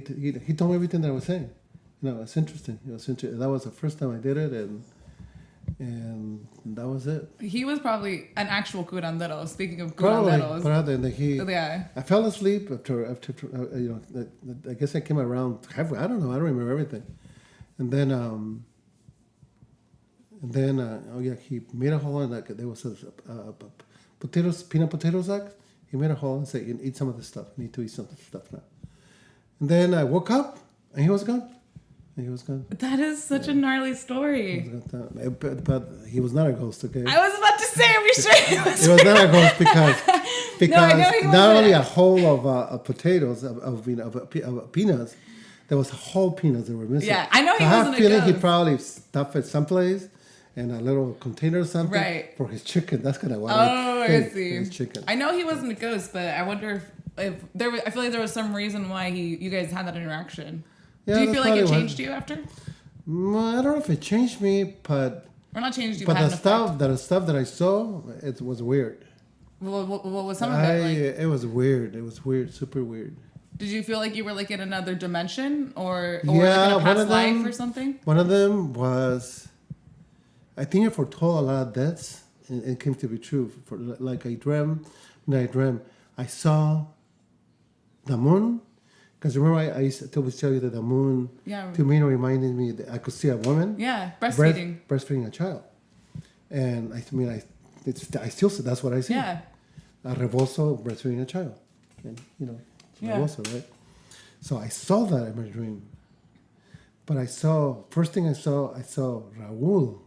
told me everything that I was saying. It's interesting. That was the first time I did it, and that was it. He was probably an actual curandero. Speaking of Probably, curanderos. Yeah. I fell asleep after I guess I came around halfway. I don't know. I don't remember everything. And then he made a hole in that. There was peanut potato sack. He made a hole and said, "Eat some of this stuff. You need to eat some of this stuff now." And then I woke up and he was gone. That is such a gnarly story. But he was not a ghost, okay? I was about to say, are we sure it was It was not a ghost because No, I know he not wasn't. only a hole of potatoes of peanuts, there was a whole peanuts that were missing. Yeah, I know he So I have wasn't a a feeling he ghost. probably stuffed it someplace in a little container or something Right. for his chicken. That's kind of what Oh, I I think. see. For his chicken. I know he wasn't a ghost, but I wonder if I feel like there was some reason why you guys had that interaction. Yeah, Do you that's feel like it probably changed you after? I don't know if it changed me, but Or not changed you, but but had the an effect. stuff that I saw, it was weird. What was some of it like? It was weird. It was weird, super weird. Did you feel like you were like in another dimension or Yeah, like in a one past of them- life or something? One of them was, I think it foretold a lot of deaths, and it came to be true. For like I saw the moon, because remember I used to always tell you that the moon Yeah. to me reminded me that I could see a woman Yeah, breastfeeding. breastfeeding a child, and I still see that's what I see. Yeah. A rebozo breastfeeding a child, and Yeah. rebozo, right? So I saw that in my dream, but first thing I saw Raul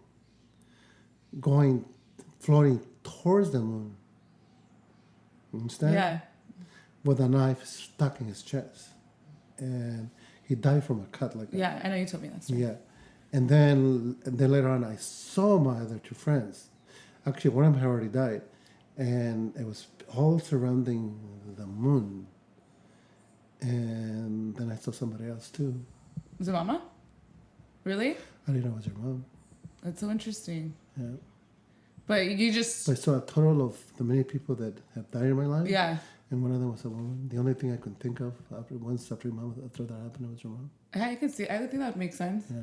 floating towards the moon. You understand? Yeah. With a knife stuck in his chest, and he died from a cut like that. Yeah, I know you told me that story. Yeah, and then later on, I saw my other two friends. Actually, one of them had already died, and it was all surrounding the moon. And then I saw somebody else too. Was it mama? Really? I didn't know it was your mom. That's so interesting. Yeah. But you just So I saw a total of the many people that have died in my life. yeah. And one of them was a woman. The only thing I could think of after that happened was your mom. I could see. I think that would make sense. Yeah.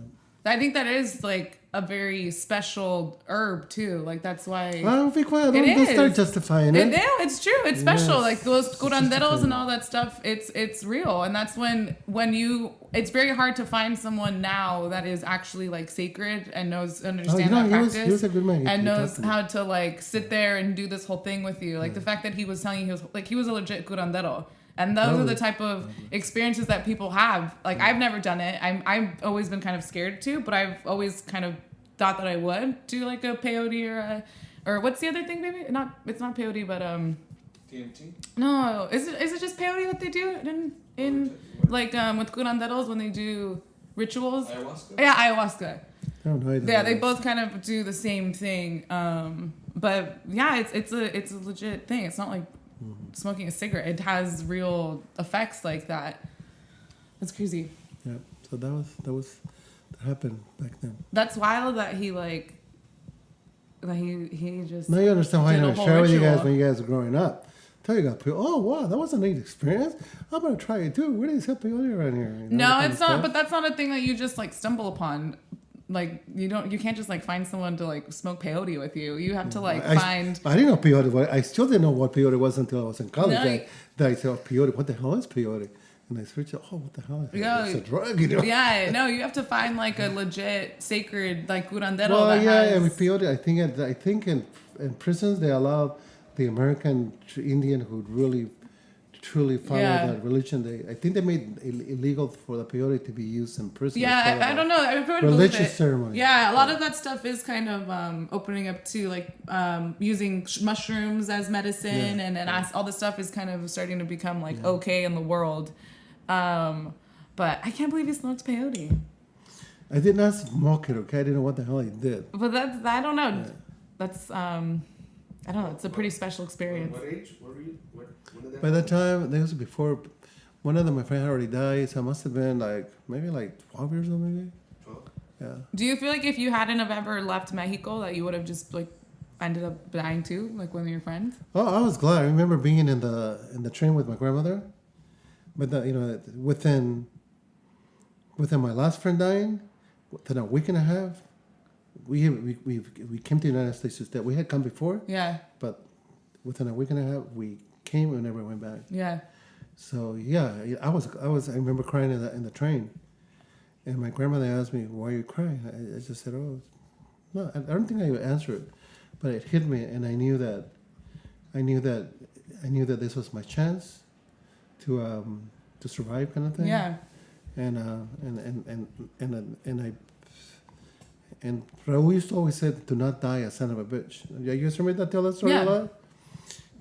I think that is like a very special herb too. Like that's why. Well, be quiet. It Don't start is. justifying it. It's true. It's special. Yes. Like those It's curanderos justified. and all that stuff. It's real, and that's when you. It's very hard to find someone now that is actually like sacred and understand that practice. He was a good man. And He knows talked to me. how to like sit there and do this whole thing with you. Like the fact that he was telling you he was a legit curandero. And those are Totally. the type of experiences that people have. Like I've never done it. I've always been kind of scared to, but I've always kind of thought that I would do like a peyote or what's the other thing, baby? It's not peyote, but TNT? no, is it just peyote that they do in like with curanderos when they do rituals? Ayahuasca? Yeah, ayahuasca. I don't know. Yeah, they both kind of do the same thing. But yeah, it's a legit thing. It's not like smoking a cigarette. It has real effects like that. That's crazy. Yeah. So that happened back then. That's wild that he like that he just Now you understand why I did a don't whole share with you guys ritual. when you guys were growing up. Tell you guys, oh wow, that was a neat experience. I'm gonna try it too. Where is peyote around here? You know, No, that kind it's of not. stuff. But that's not a thing that you just like stumble upon. Like you can't just like find someone to like smoke peyote with you. You have to like find. I didn't know peyote was. I still didn't know what peyote was until I was in college. No, That I said, oh, peyote. What the hell is peyote? And I searched it. Oh, what the hell? Yeah. It's a drug, you know. Yeah, no, you have to find like a legit sacred like curandero Well, that yeah, has. I mean, peyote. I think in prisons they allow the American Indian who really truly follow Yeah. that religion. I think they made illegal for the peyote to be used in prison. as part Yeah, of I don't know. I would believe religious it. ceremony. Yeah, a lot of that stuff is kind of opening up to like using mushrooms as medicine, and all this stuff is kind of starting to become like okay in the world. But I can't believe he smoked peyote. I did not smoke it. Okay, I didn't know what the hell I did. But I don't know. That's I don't know. It's a pretty special experience. What age? What were you? When did that By that time, this was before one of them. My friend had already died, so I must have been maybe 12 years old, maybe. 12? Yeah. Do you feel like if you hadn't have ever left Mexico, that you would have just like ended up dying too, like one of your friends? Oh, I was glad. I remember being in the train with my grandmother, but within my last friend dying, within a week and a half, we came to the United States. That we had come before, Yeah, but within a week and a half, we came and never went back. yeah, So yeah, I remember crying in the train, and my grandmother asked me, "Why are you crying?" I just said, "Oh, no, I don't think I would answer it," but it hit me, and I knew that this was my chance to survive, kind of thing. yeah. And Raul used to always say, "Do not die a son of a bitch." You guys remember tell that story Yeah. a lot?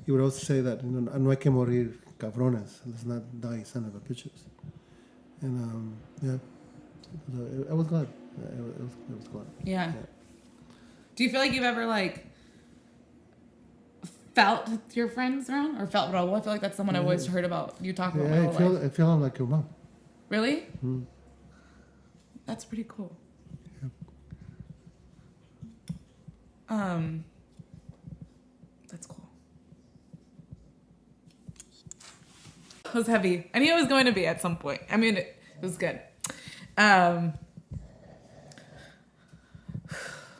He would also say that, no hay que morir cabrones. Let's not die son of a bitches. And yeah, so I was glad. It was glad. Yeah. Do you feel like you've ever like felt your friends around or felt Raul? I feel like that's someone I've always heard about you talk about. Yeah, I feel I'm like your mom. Really? That's pretty cool. That's cool. It was heavy. I knew it was going to be at some point. I mean, it was good.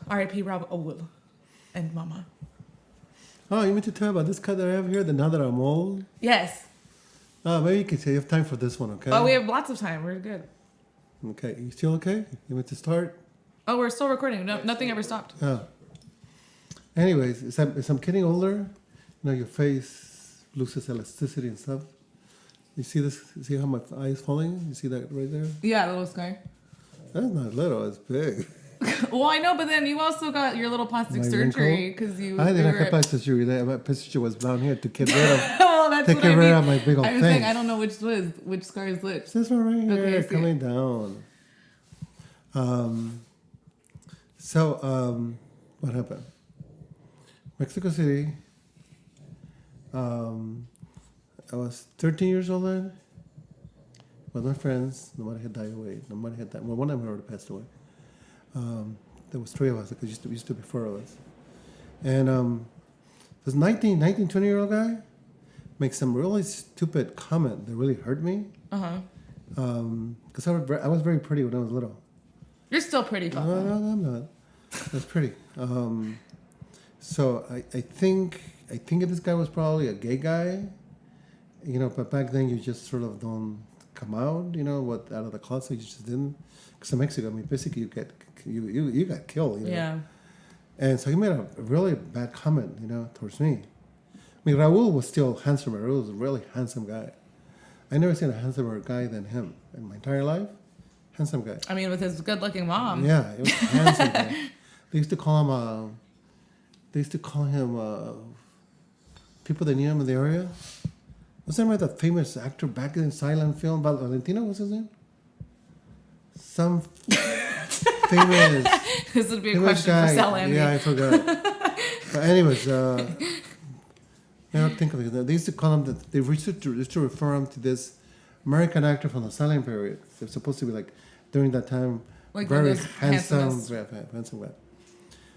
R.I.P. Rob Owl and Mama. Oh, you meant to tell about this cut that I have here, the Now That I'm Old? Yes. Maybe you can say you have time for this one, okay? Oh, we have lots of time. We're good. Okay, you still okay? You want to start? Oh, we're still recording. No, nothing ever stopped. Oh. Anyways, as I'm getting older, your face loses elasticity and stuff. You see this? You see how my eye is falling? You see that right there? Yeah, a little scar. That's not little, it's big. Well, I know, but then you also got your little plastic My surgery because you. I didn't were... have plastic surgery. My plastic surgery was down here to get rid of. Well, that's take what I rid mean. of my big old I'm thing. saying I don't know which scar is which. This one right here, Okay, I see coming down. What happened? Mexico City. I was 13 years old then. With my friends, nobody had died away. Nobody had died. Well, one of them already passed away. There was 3 of us because used to be 4 of us. And this 19, 20-year-old guy makes some really stupid comment that really hurt me. Because I was very pretty when I was little. You're still pretty, Papa. No, I'm not. That's pretty. So I think this guy was probably a gay guy, but back then you just sort of don't come out, out of the closet, you just didn't. Because in Mexico, I mean, basically you got killed, Yeah. And so he made a really bad comment, towards me. I mean, Raul was still handsome. Raul was a really handsome guy. I never seen a handsomer guy than him in my entire life. Handsome guy. I mean, with his good-looking mom. Yeah, it was a handsome guy. They used to call him. People that knew him in the area. What's that about the famous actor back in silent film? Valentino, what's his name? Some famous. This would be a question guy. for Sal Andy. Yeah, I forgot. But anyways, I don't think of it. They used to call him. They used to refer him to this American actor from the silent period. They're supposed to be like during that time, Like very those handsome guy.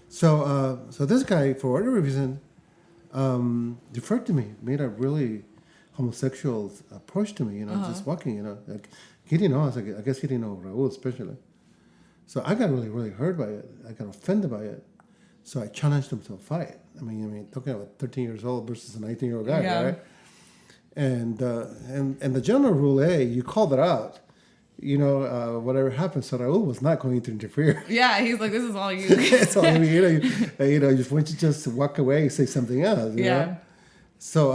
So this guy, for whatever reason, deferred to me, made a really homosexual approach to me, just walking, like he didn't know. I guess he didn't know Raul especially. So I got really, really hurt by it. I got offended by it. So I challenged him to a fight. I mean, talking about 13 years old versus a 19-year-old guy, right? And the general rule, you called it out. Whatever happened, so Raul was not going to interfere. Yeah, he's like, this is all you. So I mean, you want to just walk away, say something else. You know? So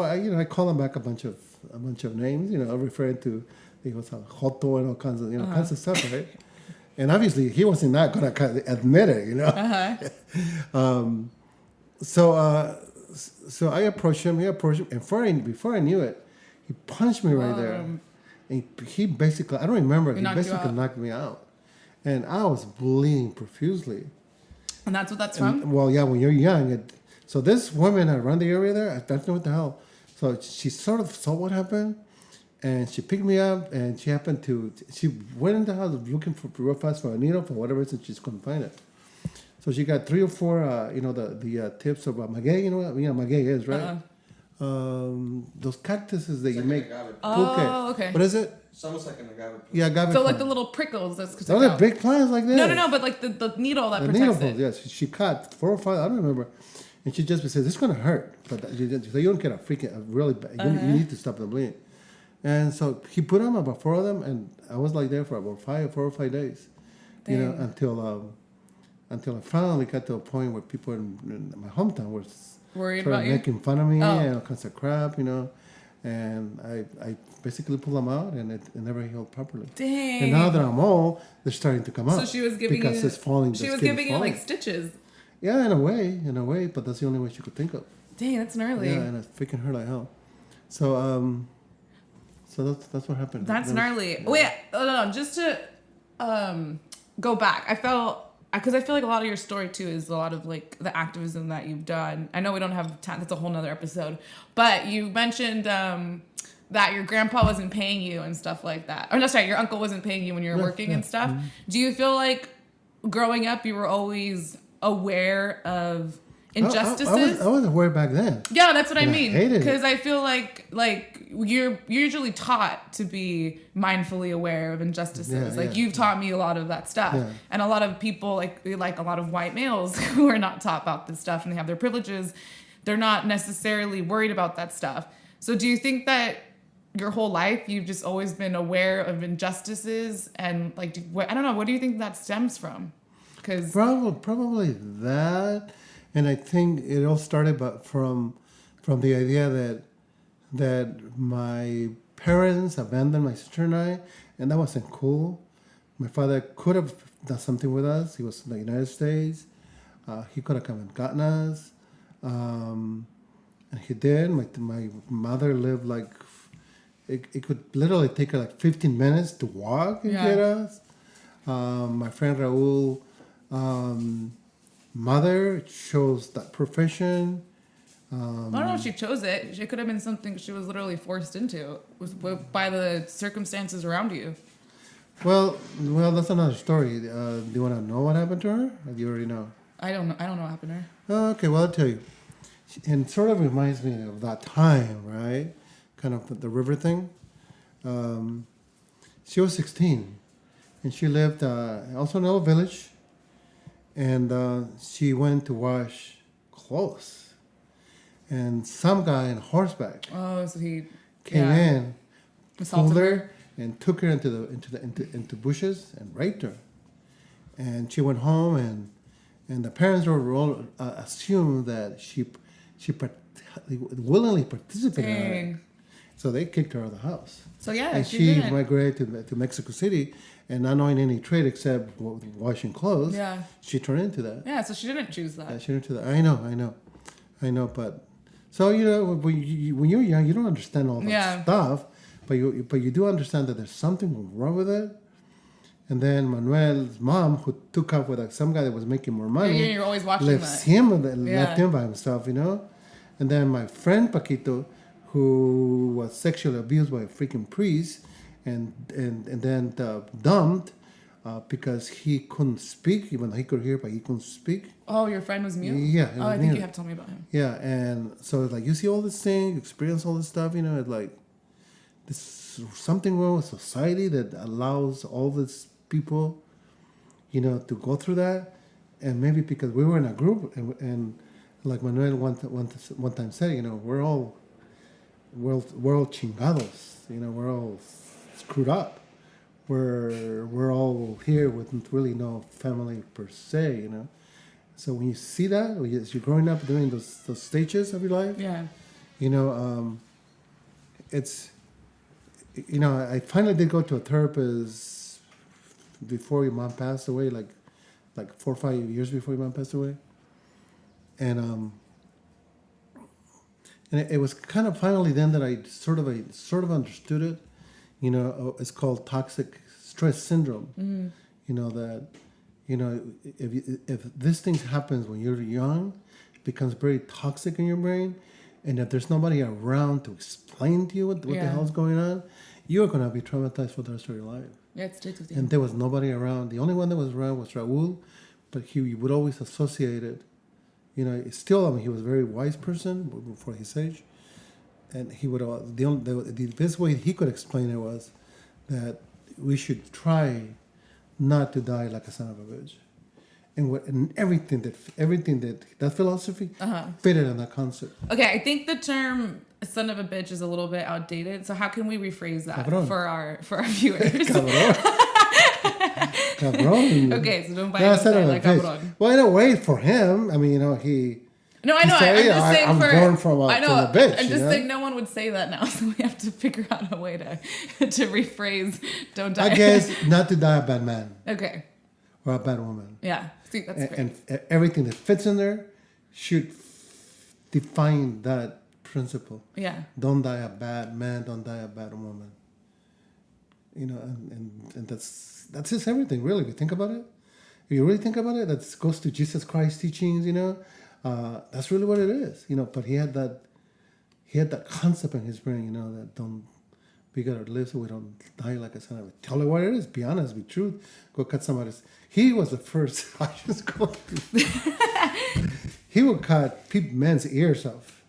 I call him back a bunch of names. Referring to he was a joto and all kinds of kinds of stuff, right? And obviously he wasn't not gonna admit it. So I approached him. He approached him, and before I knew it, he punched me right there. And he basically, I don't remember, he basically knocked me out. And I was bleeding profusely. And that's what that's from? Well, yeah, when you're young. So this woman around the area there, I don't know what the hell. So she sort of saw what happened. And she picked me up, and she went in the house looking for real fast for a needle for whatever reason she couldn't find it. So she got 3 or 4, the tips of maguey. You know what maguey is, right? Those cactuses that It's you like make. an agave. Oh, okay. What is it? It's almost like an agave. Yeah, agave. So plant. like the little prickles. That's So they're big plants like this. No, but like the needle that The protects needle it. yes. She cut 4 or 5, I don't remember. And she just said, "This is going to hurt, but you don't get a really bad. You need to stop the bleeding." And so he put on about 4 of them, and I was like there for about 4 or 5 days, until I finally got to a point where people in my hometown were Worried sort of about you? making fun of me and all kinds of crap, And I basically pulled them out, and it never healed properly. Dang. And now that I'm old, they're starting to come out. So she was giving because you. it's falling. She was giving you like stitches. Yeah, in a way, but that's the only way she could think of. Dang, that's gnarly. Yeah, and it freaking hurt like hell. So that's what happened. That's gnarly. Yeah. Wait, no, just to go back. Because I feel like a lot of your story too is a lot of like the activism that you've done. I know we don't have time. That's a whole nother episode. But you mentioned that your grandpa wasn't paying you and stuff like that. Or no, sorry, your uncle wasn't paying you when you were working and stuff. Mm-hmm. Do you feel like growing up, you were always aware of injustices. I was aware back then. Yeah, that's what I And I mean. hated it. Because I feel like you're usually taught to be mindfully aware of injustices. Yeah, like yeah, you've taught me a lot of that stuff. Yeah. And a lot of people like a lot of white males who are not taught about this stuff and they have their privileges, they're not necessarily worried about that stuff. So do you think that your whole life you've just always been aware of injustices and like I don't know, what do you think that stems from? Because Probably that, and I think it all started from the idea that my parents abandoned my sister and that wasn't cool. My father could have done something with us. He was in the United States. He could have come and gotten us, and he did. My mother lived like it could literally take her like 15 minutes to walk and get us. My friend Raul. Mother chose that profession. I don't know if she chose it. It could have been something she was literally forced into by the circumstances around you. Well, that's another story. Do you want to know what happened to her? Or do you already know? I don't know what happened to her. Oh, okay, well, I'll tell you. And it sort of reminds me of that time, right? Kind of the river thing. She was 16, and she lived also in a little village. And she went to wash clothes, and some guy on horseback Oh, so he came in, assaulted pulled her. her, and took her into bushes and raped her. And she went home, and the parents were all assumed that she willingly participated in it. Dang. So they kicked her out of the house. So yeah, And she she didn't. migrated to Mexico City, and not knowing any trade except washing clothes, Yeah. she turned into that. Yeah, so she didn't choose Yeah, that. she turned into that. I know. But so when you're young, you don't understand all that Yeah. stuff, but you do understand that there's something wrong with it. And then Manuel's mom, who took up with some guy that was making more money, You're always watching left that. left him by himself, And then my friend Paquito, who was sexually abused by a freaking priest, and then dumped because he couldn't speak, even though he could hear, but he couldn't speak. Oh, your friend was mute? Yeah, he Oh, was I think mute. you have told me about him. Yeah, and so it's like you see all this thing, experience all this stuff, it's like there's something wrong with society that allows all these people, to go through that. And maybe because we were in a group, and like Manuel one time said, we're all chingados, we're all screwed up. We're all here with really no family per se, So when you see that, as you're growing up during those stages of your life, Yeah. it's, I finally did go to a therapist before your mom passed away, like 4 or 5 years before your mom passed away, and it was kind of finally then that I sort of understood it. It's called toxic stress syndrome. That if this thing happens when you're young, it becomes very toxic in your brain, and if there's nobody around to explain to you what the hell's going on, you're gonna be traumatized for the rest of your life. Yeah, it sticks with you. And there was nobody around. The only one that was around was Raul, but he would always associate it. Still, he was a very wise person for his age, and he would the best way he could explain it was that we should try not to die like a son of a bitch, and everything that philosophy fitted in that concept. Okay, I think the term "son of a bitch" is a little bit outdated. So how can we rephrase that Cabrón. for our viewers? Cabrón. Cabrón. Okay, so don't buy Yeah, into son that of a like bitch. cabrón. Well, in a way, for him, he. No, I know. He said, I'm just saying I'm for. born from a- I know. from a bitch, I'm you just know? saying no one would say that now, so we have to figure out a way to rephrase "don't die." I guess not to die a bad man Okay. or a bad woman. Yeah. See, that's great. And everything that fits in there should define that principle. Yeah. Don't die a bad man, don't die a bad woman. And that's just everything, really. If you think about it, if you really think about it, that goes to Jesus Christ's teachings. That's really what it is. But he had that concept in his brain. That We gotta live so we don't die like a son of a. Tell her what it is. Be honest. Be truth. Go cut somebody's. He was the first. I just go. He would cut men's ears off.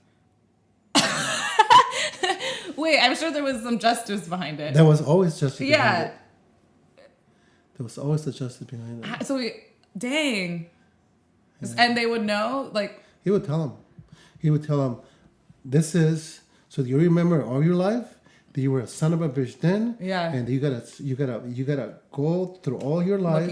Wait, I'm sure there was some justice behind it. There was always justice. Behind Yeah. it. There was always the justice behind it. So, dang. And they would know, like, He would tell him. He would tell him, "This is so you remember all your life that you were a son of a bitch then. Yeah. And you gotta go through all your life,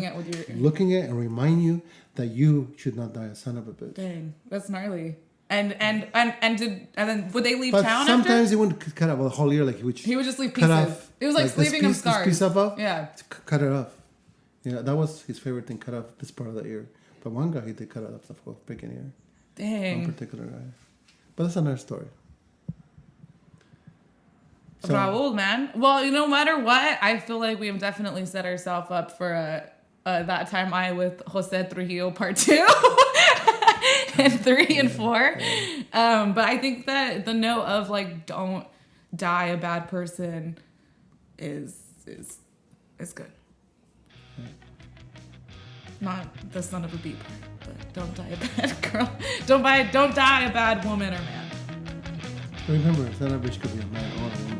looking at and remind you that you should not die a son of a bitch." dang, that's gnarly. And then would they leave But town sometimes after? he wouldn't cut off a whole ear. Like He would just leave cut pieces. off, It was like this leaving him piece- scars. This piece off. Yeah. Cut it off. Yeah, that was his favorite thing. Cut off this part of the ear. But one guy, he did cut off the whole freaking ear. One Dang. particular guy. But that's another story. So- Raul, man. Well, no matter what, I feel like we have definitely set ourselves up for That Time I with Jose Trujillo Part 2 and 3 and 4. But I think that the note of like don't die a bad person is good. Not the son of a beep, but don't die a bad girl. Don't die a bad woman or man. Remember, a son of a bitch could be a man or a woman.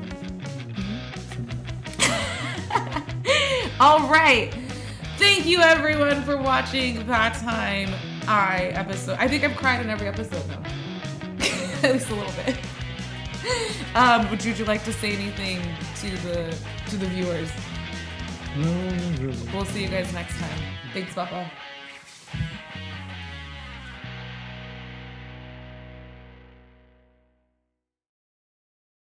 All right. Thank you, everyone, for watching That Time I episode. I think I've cried in every episode now. At least a little bit. Would you like to say anything to the viewers? No, really. We'll see you guys next time. Thanks, Papa.